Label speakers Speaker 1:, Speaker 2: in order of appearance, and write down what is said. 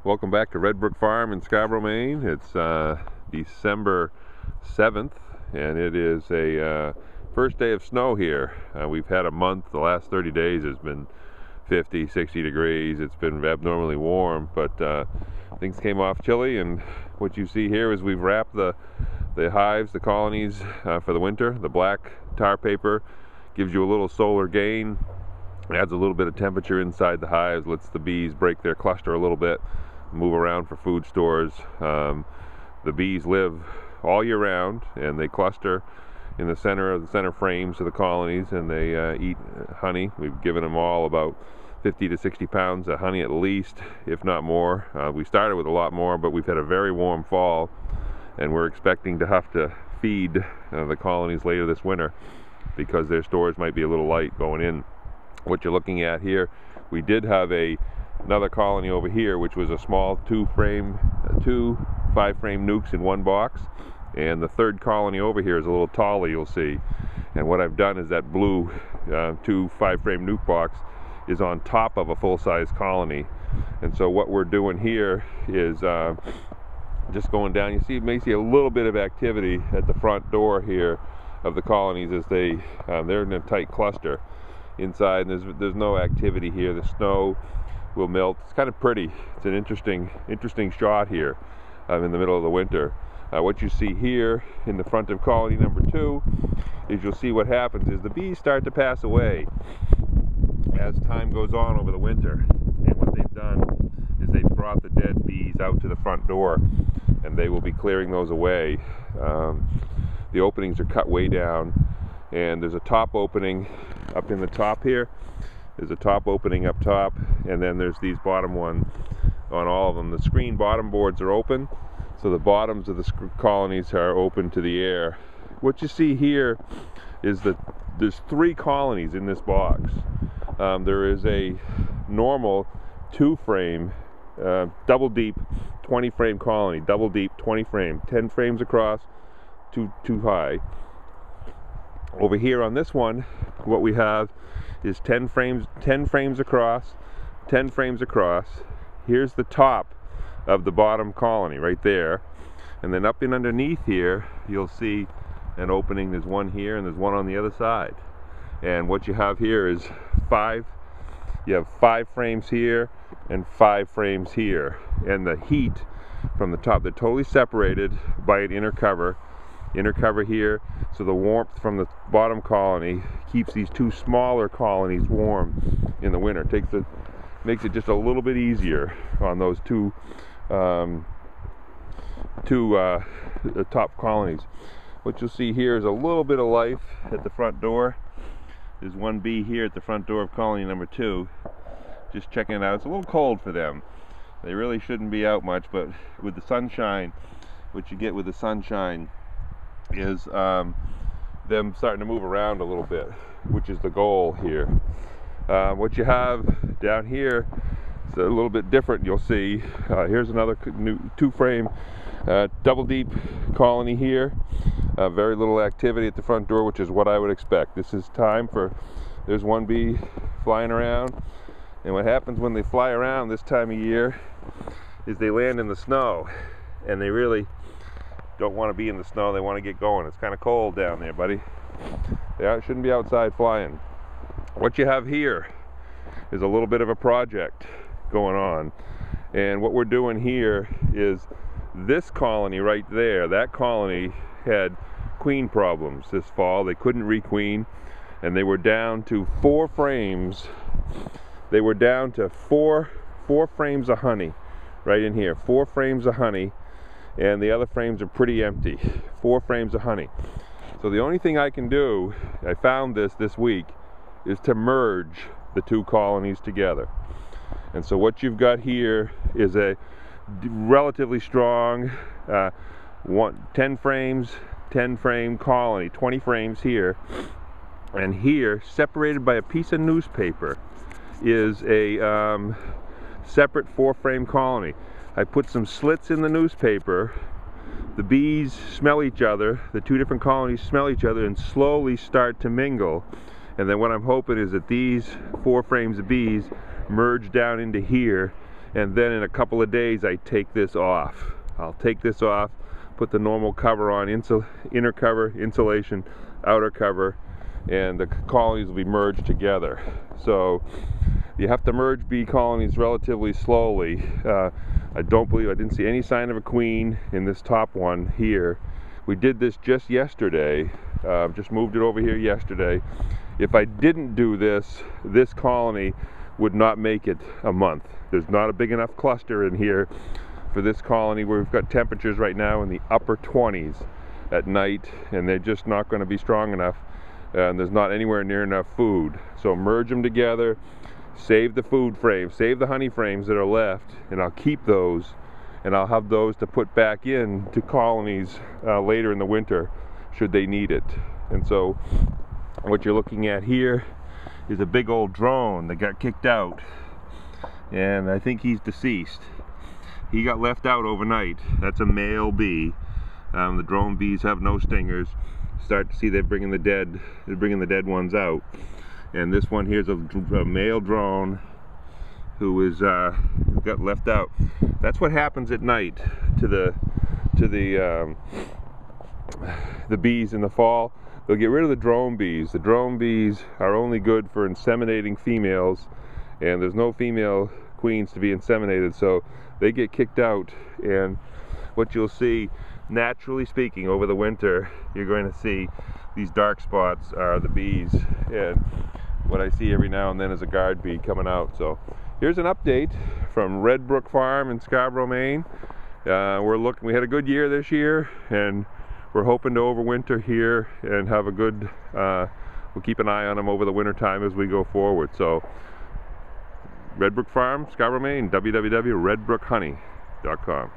Speaker 1: Welcome back to Red Brook Farm in Scarborough, Maine. It's December 7th, and it is a first day of snow here. We've had a month. The last 30 days has been 50, 60 degrees. It's been abnormally warm, but things came off chilly, and what you see here is we've wrapped the hives, the colonies for the winter. The black tar paper gives you a little solar gain, adds a little bit of temperature inside the hives, lets the bees break their cluster a little bit, move around for food stores. The bees live all year round, and they cluster in the center frames of the colonies, and they eat honey. We've given them all about 50 to 60 pounds of honey at least, if not more. We started with a lot more, but we've had a very warm fall, and we're expecting to have to feed the colonies later this winter because their stores might be a little light going in. What you're looking at here, we did have another colony over here, which was a small two 5-frame nukes in one box, and the third colony over here is a little taller, you'll see. And what I've done is that blue 2 5-frame nuke box is on top of a full-size colony. And so what we're doing here is just going down. You may see a little bit of activity at the front door here of the colonies as they're in a tight cluster inside, and there's no activity here. The snow will melt. It's kind of pretty. It's an interesting shot here in the middle of the winter. What you see here in the front of colony number 2 is you'll see what happens is the bees start to pass away as time goes on over the winter. And what they've done is they've brought the dead bees out to the front door, and they will be clearing those away. The openings are cut way down, and there's a top opening up in the top here. There's a top opening up top, and then there's these bottom ones on all of them. The screen bottom boards are open, so the bottoms of the colonies are open to the air. What you see here is that there's 3 colonies in this box. There is a normal 2-frame, double deep 20-frame colony, double deep 20-frame, 10 frames across, two high. Over here on this one, what we have is 10 frames across, 10 frames across. Here's the top of the bottom colony right there, and then up and underneath here you'll see an opening. There's one here and there's one on the other side. And what you have here is 5 frames here and 5 frames here, and the heat from the top, they're totally separated by an inner cover here, so the warmth from the bottom colony keeps these 2 smaller colonies warm in the winter. Makes it just a little bit easier on those two top colonies. What you'll see here is a little bit of life at the front door. There's one bee here at the front door of colony number 2, just checking it out. It's a little cold for them. They really shouldn't be out much, but with the sunshine, what you get with the sunshine is them starting to move around a little bit, which is the goal here. What you have down here is a little bit different. You'll see here's another new 2-frame double deep colony here. Very little activity at the front door, which is what I would expect. This is time for, there's one bee flying around, and what happens when they fly around this time of year is they land in the snow, and they really don't want to be in the snow. They want to get going. It's kind of cold down there, buddy. They shouldn't be outside flying. What you have here is a little bit of a project going on, and what we're doing here is this colony right there, that colony had queen problems this fall. They couldn't requeen, and they were down to 4 frames. They were down to four frames of honey right in here, 4 frames of honey, and the other frames are pretty empty. 4 frames of honey. So the only thing I can do, I found this week, is to merge the 2 colonies together. And so what you've got here is a relatively strong 10 frames, 10 frame colony, 20 frames here, and here, separated by a piece of newspaper, is a separate 4-frame colony. I put some slits in the newspaper. The bees smell each other, the 2 different colonies smell each other and slowly start to mingle. And then what I'm hoping is that these 4 frames of bees merge down into here and then in a couple of days I take this off. I'll take this off, put the normal cover on, inner cover, insulation, outer cover, and the colonies will be merged together. So you have to merge bee colonies relatively slowly. I didn't see any sign of a queen in this top one here. We did this just yesterday, just moved it over here yesterday. If I didn't do this, this colony would not make it a month. There's not a big enough cluster in here for this colony, where we've got temperatures right now in the upper 20s at night, and they're just not going to be strong enough, and there's not anywhere near enough food. So merge them together, save the food frames, save the honey frames that are left, and I'll keep those, and I'll have those to put back in to colonies later in the winter should they need it. And so what you're looking at here is a big old drone that got kicked out, and I think he's deceased. He got left out overnight. That's a male bee. The drone bees have no stingers. Start to see they're bringing the dead ones out. And this one here's a male drone who is got left out. That's what happens at night to the bees in the fall. They'll get rid of the drone bees. The drone bees are only good for inseminating females, and there's no female queens to be inseminated, so they get kicked out. And what you'll see, naturally speaking, over the winter, you're going to see these dark spots are the bees, and what I see every now and then is a guard bee coming out. So here's an update from Red Brook Farm in Scarborough, Maine. We had a good year this year, and we're hoping to overwinter here and have a good, we'll keep an eye on them over the winter time as we go forward. So Red Brook Farm, Scarborough, Maine, www.redbrookhoney.com.